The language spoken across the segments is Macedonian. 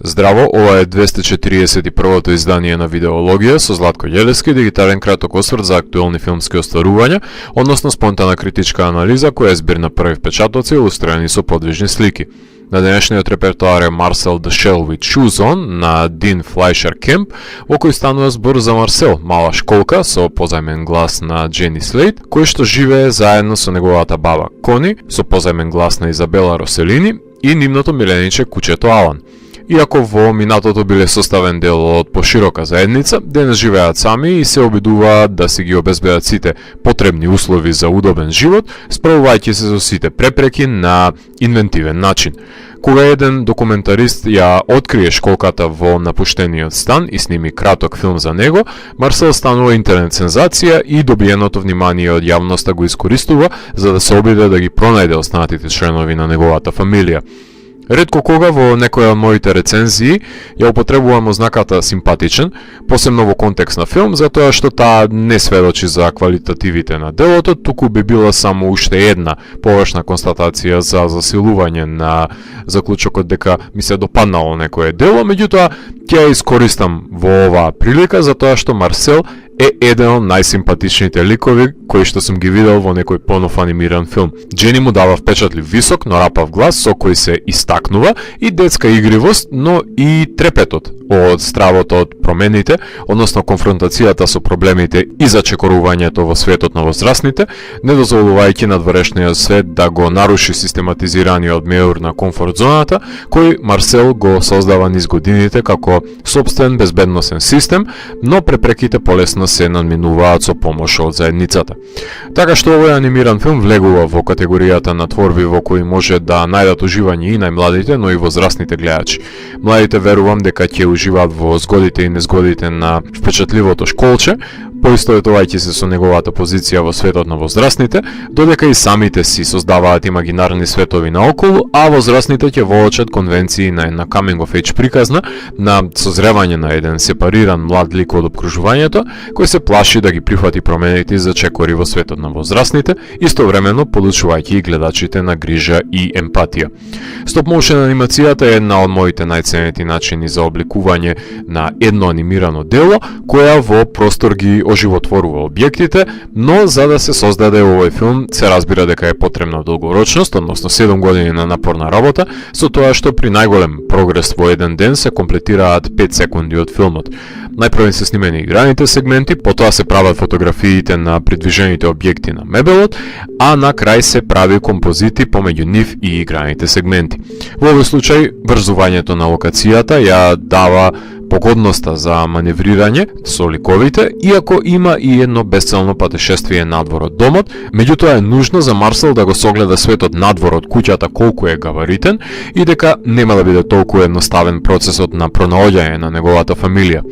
Здраво, ова е 241-то издание на Видеологија со Златко Ѓелевски, дигитален краток осврт за актуелни филмски остварувања, односно спонтана критичка анализа која е збир на први впечатоци илустрирани со подвижни слики. На денешниот репертоар е Marcel the Shell with Shoes On на Дин Флајшер Кемп, во кој станува збор за Марсел, мала школка со позајмен глас на Джени Слейт, кој што живее заедно со неговата баба Кони, со позајмен глас на Изабела Роселини и нивното милениче кучето Алан. Иако во минатото биле составен дел од поширока заедница, денес живеат сами и се обидуваат да си ги обезбедат сите потребни услови за удобен живот, справувајќи се со сите препреки на инвентивен начин. Кога еден документарист ја открие школката во напуштениот стан и сними краток филм за него, Марсел станува интернет сензација и добиеното внимание од јавноста го искористува за да се обиде да ги пронајде останатите членови на неговата фамилија. Ретко кога во некоја од моите рецензии ја употребувам ознаката симпатичен, посебно во контекст на филм, затоа што таа не сведочи за квалитативите на делото, туку би била само уште една површна констатација за засилување на заклучокот дека ми се допаднало некое дело, меѓутоа ќе ја искористам во оваа прилика затоа што Марсел е еден од најсимпатичните ликови кои што сум ги видел во некој понов анимиран филм. Джени му дава впечатлив висок, но рапав глас со кој се истакнува и детска игривост, но и трепетот од стравото од промените, односно конфронтацијата со проблемите и зачекорувањето во светот на возрастните, не дозволувајќи надворешниот свет да го наруши систематизираниот меур на комфорт зоната, кој Марсел го создава низ годините како собствен безбедносен систем, но препреките полесно се надминуваат со помош од заедницата. Така што овој анимиран филм влегува во категоријата на творби во кои може да најдат уживање и најмладите, но и возрастните гледачи. Младите верувам дека ќе уживаат во згодите и незгодите на впечатливото школче, поистоветувајќи се со неговата позиција во светот на возрастните, додека и самите си создаваат имагинарни светови наоколу, а возрастните ќе воочат конвенции на една coming of age приказна на созревање на еден сепариран млад лик од обкружувањето, кој се плаши да ги прифати промените и зачекори во светот на возрастните, истовремено подучувајќи и гледачите на грижа и емпатија. Стоп-моушен анимацијата е една од моите најценети начини за обликување на едно анимирано дело, која во простор ги оживотворува објектите, но за да се создаде овој филм се разбира дека е потребна долгорочност, односно 7 години на напорна работа, со тоа што при најголем прогрес во еден ден се комплетираат 5 секунди од филмот. Најпрво се снимени играните сегменти, потоа се прават фотографиите на придвижените објекти на мебелот, а на крај се прави композити помеѓу нив и играните сегменти. Во овој случај, врзувањето на локацијата ја дава погодноста за маневрирање со ликовите, иако има и едно безцелно патешествие надвор од домот, меѓутоа е нужно за Марсел да го согледа светот надвор од куќата колку е габаритен и дека нема да биде толку едноставен процесот на пронаоѓање на неговата фамилија.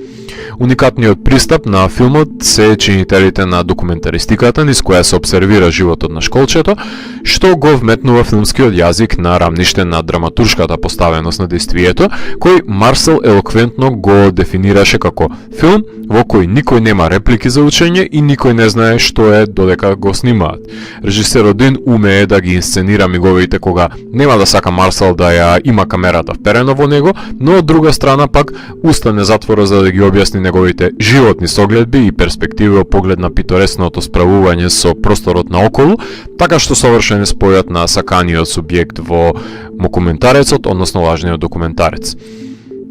Уникатниот пристап на филмот се чинителите на документаристиката низ која се обсервира животот на школчето, што го вметнува филмскиот јазик на рамниште на драматуршката поставеност на действието, кој Марсел елоквентно го дефинираше како филм во кој никој нема реплики за учење и никој не знае што е додека го снимаат. Режисерот Дин умее да ги инсценира миговите кога нема да сака Марсел да ја има камерата вперено во него, но од друга страна пак уста не затвора за да ги објасни неговите животни согледби и перспективи во поглед на питоресното справување со просторот наоколу, така што совршен е спојот на саканиот субјект во мокументарецот, односно лажниот документарец.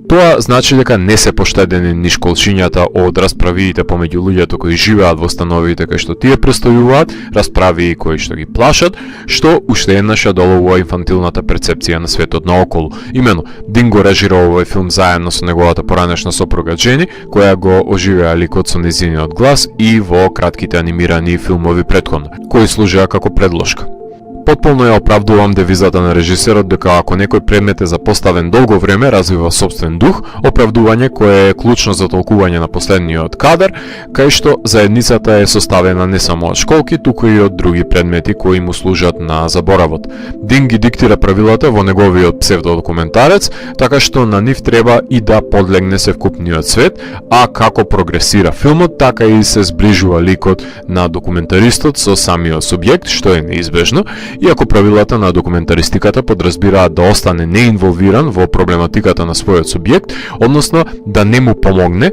Тоа значи дека не се поштедени ни школчињата од расправиите помеѓу луѓето кои живеат во становите кај што тие престојуваат, расправии кои што ги плашат, што уште еднаш ја доловува инфантилната перцепција на светот наоколу. Имено, Дин го режира овој филм заедно со неговата поранешна сопруга Джени, која го оживеа ликот со нејзиниот глас и во кратките анимирани филмови претходно, кои служеа како предложка. Потполно ја оправдувам девизата на режисерот дека ако некој предмет е запоставен долго време, развива собствен дух, оправдување кое е клучно за толкување на последниот кадар, кај што заедницата е составена не само од школки, туку и од други предмети кои му служат на заборавот. Дин ги диктира правилата во неговиот псевдодокументарец, така што на нив треба и да подлегне севкупниот свет, а како прогресира филмот, така и се зближува ликот на документаристот со самиот субјект, што е неизбежно, иако иако правилата на документаристиката подразбираат да остане неинволвиран во проблематиката на својот субјект, односно да не му помогне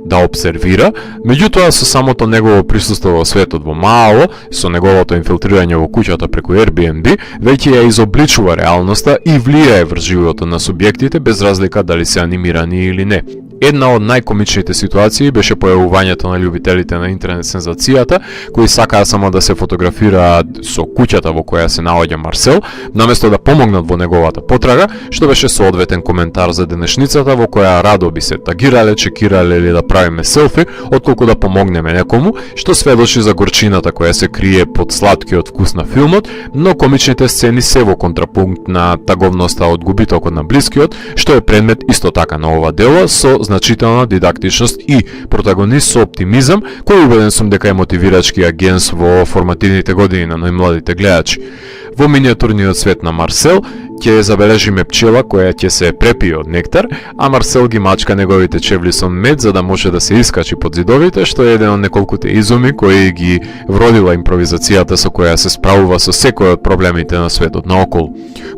да обсервира, меѓутоа со самото негово присуство во светот во мало, со неговото инфилтрирање во куќата преку Airbnb, веќе ја изобличува реалноста и влијае врз животот на субјектите без разлика дали се анимирани или не. Една од најкомичните ситуации беше појавувањето на љубителите на интернет сензацијата, кои сакаа само да се фотографираат со куќата во која се наоѓа Марсел, наместо да помогнат во неговата потрага, што беше соодветен коментар за денешницата во која радо би се тагирале, чекирале или да правиме селфи, отколку да помогнеме некому, што сведочи за горчината која се крие под сладкиот вкус на филмот, но комичните сцени се во контрапункт на таговноста од губителкот на блискиот, што е предмет исто така на ова дело, со значителна дидактичност и протагонист со оптимизам, кој убеден сум дека е мотивирачки агенс во формативните години на најмладите гледачи. Во миниатурниот свет на Марсел ќе забележиме пчела која ќе се препие од нектар, а Марсел ги мачка неговите чевли со мед за да може да се искачи под зидовите, што е еден од неколкуте изуми кои ги вродила импровизацијата со која се справува со секој од проблемите на светот наоколу.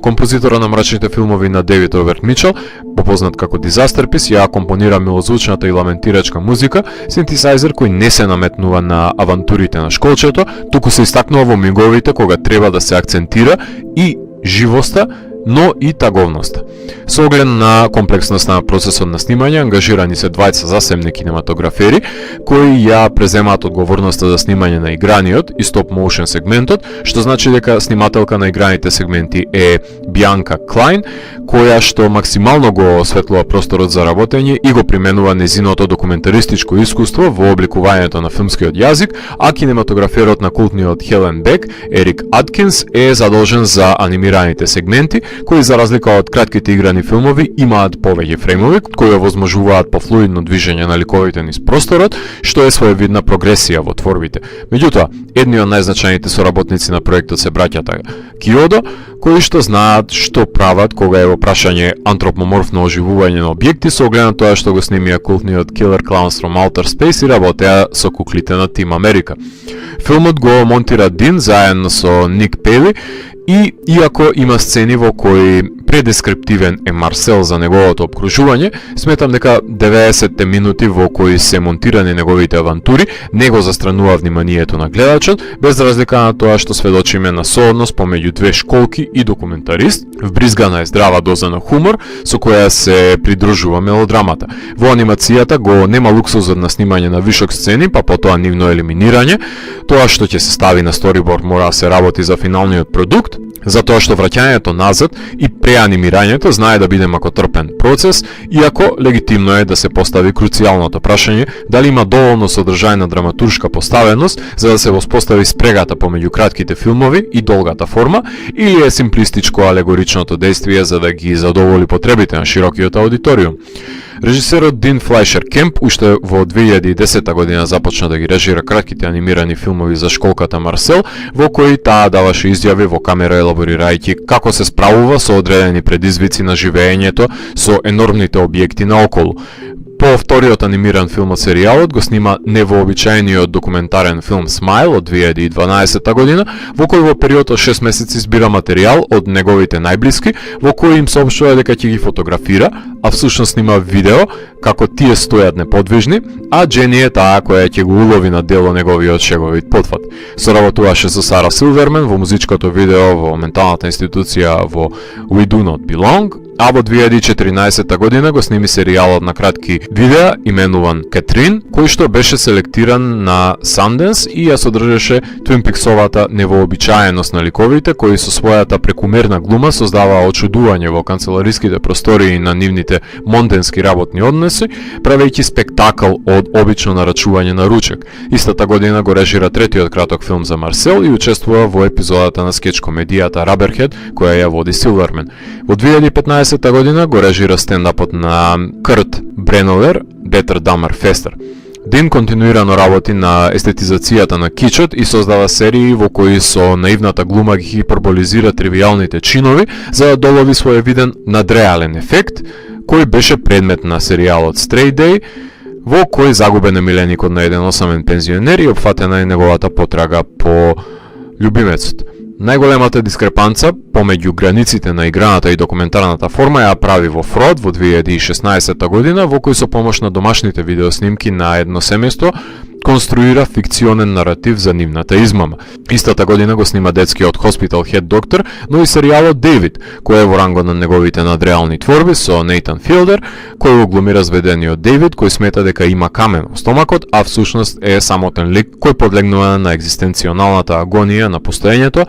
Композитора на мрачните филмови на Девид Роберт Мичел, попознат како Дизастерпис, ја компонира милозвучната и ламентирачка музика, синтесайзер кој не се наметнува на авантурите на школчето, туку се истакнува во миговите кога треба да се акцентира и живоста, но и таговноста. Со оглед на комплексноста на процесот на снимање, ангажирани се двајца засебни кинематографери, кои ја преземаат одговорноста за снимање на играниот и стоп моушен сегментот, што значи дека снимателка на играните сегменти е Бјанка Клайн, која што максимално го осветлува просторот за работење и го применува незиното документаристичко искуство во обликувањето на филмскиот јазик, а кинематограферот на култниот Хелен Бек, Ерик Аткинс, е задолжен за анимираните сегменти, кои за разлика од кратките играни филмови имаат повеќе фреймови кои овозможуваат пофлуидно движење на ликовите низ просторот, што е своевидна прогресија во творбите. Меѓутоа, едни од најзначајните соработници на проектот се браќата Киодо, кои што знаат што прават кога е во прашање антропоморфно оживување на објекти со оглед на тоа што го снимија култниот Killer Clowns from Outer Space и работеа со куклите на Тим Америка. Филмот го монтира Дин заедно со Ник Пели и иако има сцени во кои предескриптивен е Марсел за неговото обкружување, сметам дека 90 минути во кои се монтирани неговите авантури не го застранува вниманието на гледачот, без разлика на тоа што сведочиме на сооднос помеѓу две школки и документарист, вбризгана е здрава доза на хумор со која се придружува мелодрамата. Во анимацијата го нема луксузот на снимање на вишок сцени, па потоа нивно елиминирање. Тоа што ќе се стави на сториборд мора да се работи за финалниот продукт, затоа што враќањето назад и преанимирањето знае да биде макотрпен процес, иако легитимно е да се постави круцијалното прашање дали има доволно содржајна драматуршка поставеност за да се воспостави спрегата помеѓу кратките филмови и долгата форма, или е симплистичко алегоричното действие за да ги задоволи потребите на широкиот аудиториум. Режисерот Дин Флајшер Кемп уште во 2010 година започна да ги режира кратките анимирани филмови за школката Марсел, во кои таа даваше изјави во камера елаборирајќи како се справува со одредени предизвици на живеењето со енормните објекти наоколу. По вториот анимиран филм од серијалот го снима невообичаениот документарен филм Smile од 2012 година, во кој во период од 6 месеци збира материјал од неговите најблиски, во кој им соопштува дека ќе ги фотографира, а всушност снима видео како тие стојат неподвижни, а Джени е таа која ќе го улови на дело неговиот шеговит потфат. Соработуваше со Сара Силверман во музичкото видео во менталната институција во We Do Not Belong, а во 2014 година го сними серијалот на кратки видеа именуван Кетрин, кој што беше селектиран на Sundance и ја содржеше Twin Peaks-овата невообичаеност на ликовите, кои со својата прекумерна глума создаваа очудување во канцелариските простории на нивните монтенски работни односи, правејќи спектакл од обично нарачување на ручек. Истата година го режира третиот краток филм за Марсел и учествува во епизодата на скеч комедијата Rubberhead, која ја води Силверман. Во 2015 година го режира стендапот на Кърт Бренолер Better, Dumber, Faster. Дин континуирано работи на естетизацијата на кичот и создава серии во кои со наивната глума ги хиперболизира тривијалните чинови за да долови своевиден надреален ефект, кој беше предмет на серијалот Stray Day, во кој загубен е миленикот на еден осамен пензионер и опфатена е неговата потрага по љубимецот. Најголемата дискрепанца помеѓу границите на играната и документарната форма ја прави во Фрод во 2016 година, во кој со помош на домашните видеоснимки на едно семејство конструира фикционен наратив за нивната измама. Истата година го снима детскиот Hospital Head Doctor, но и серијалот Дейвид, кој е во рангот на неговите надреални творби со Нейтан Филдер, кој го глуми разведениот Дейвид, кој смета дека има камен во стомакот, а всушност е самотен лик кој подлегнува на екзистенционалната агонија на постоењето,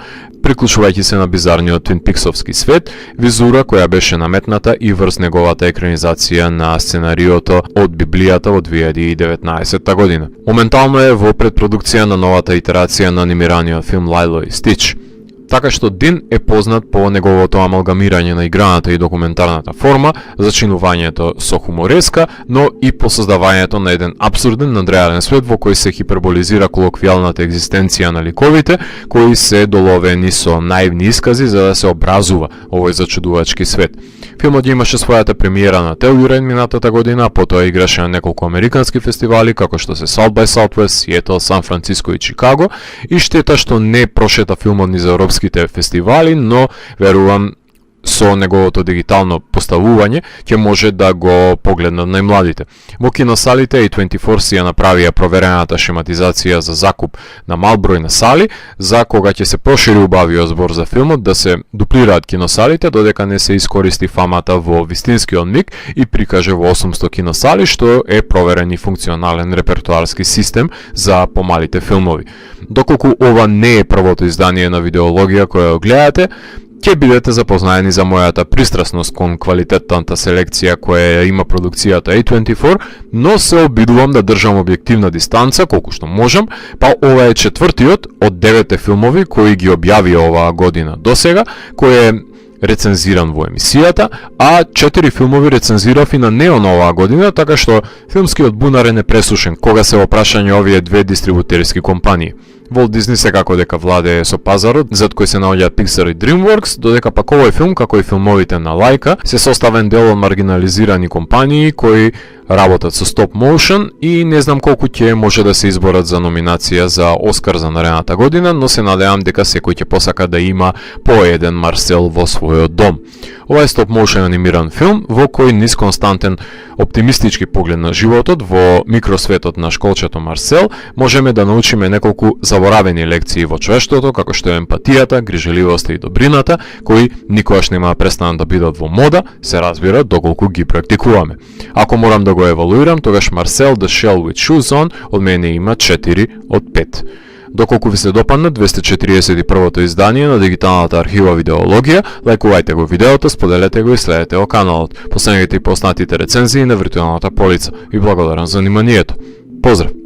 приклучувајќи се на бизарниот Твин Пиксовски свет, визура која беше наметната и врз неговата екранизација на сценариото од Библијата во 2019 година. Моментално е во предпродукција на новата итерација на анимираниот филм Лайло и Стич. Така што Дин е познат по неговото амалгамирање на играната и документарната форма, зачинувањето со хумореска, но и по создавањето на еден апсурден надреален свет во кој се хиперболизира колоквијалната екзистенција на ликовите, кои се доловени со наивни искази за да се образува овој зачудувачки свет. Филмот имаше својата премиера на Телјурен минатата година, потоа играше на неколку американски фестивали, како што се South by Southwest, Сиетл, Сан Франциско и Чикаго, и штета што не прошета филмот ни за европските фестивали, но верувам со неговото дигитално поставување ќе може да го погледнат најмладите. Во киносалите A24 си ја направија проверената шематизација за закуп на мал број на сали, за кога ќе се прошири убавиот збор за филмот да се дуплираат киносалите, додека не се искористи фамата во вистинскиот миг и прикаже во 800 киносали, што е проверен и функционален репертуарски систем за помалите филмови. Доколку ова не е првото издание на видеологија која го гледате, ќе бидете запознаени за мојата пристрасност кон квалитетната селекција која има продукцијата A24, но се обидувам да држам објективна дистанца колку што можам, па ова е четвртиот од 9 филмови кои ги објавија оваа година досега, кој е рецензиран во емисијата, а 4 филмови рецензирав и на Неон оваа година, така што филмскиот бунар е непресушен кога се во прашање овие две дистрибутерски компании. Walt Disney секако дека владее со пазарот, зад кој се наоѓаат Pixar и DreamWorks, додека пак овој филм, како и филмовите на Лајка, се составен дел од маргинализирани компании кои работат со стоп моушен и не знам колку ќе може да се изборат за номинација за Оскар за наредната година, но се надевам дека секој ќе посака да има по еден Марсел во својот дом. Ова е стоп моушен анимиран филм во кој низ константен оптимистички поглед на животот во микросветот на школчето Марсел можеме да научиме неколку заборавени лекции во човештвото, како што е емпатијата, грижеливоста и добрината, кои никогаш нема да престанат да бидат во мода, се разбира доколку ги практикуваме. Ако морам да го евалуирам, тогаш Марсел The Shell with Shoes On од мене има 4 од 5. Доколку ви се допадна 241-то издание на дигиталната архива Видеологија, лајкувајте го видеото, споделете го и следете го каналот. Последните и поснатите рецензии на виртуелната полица. Ви благодарам за вниманието. Поздрав!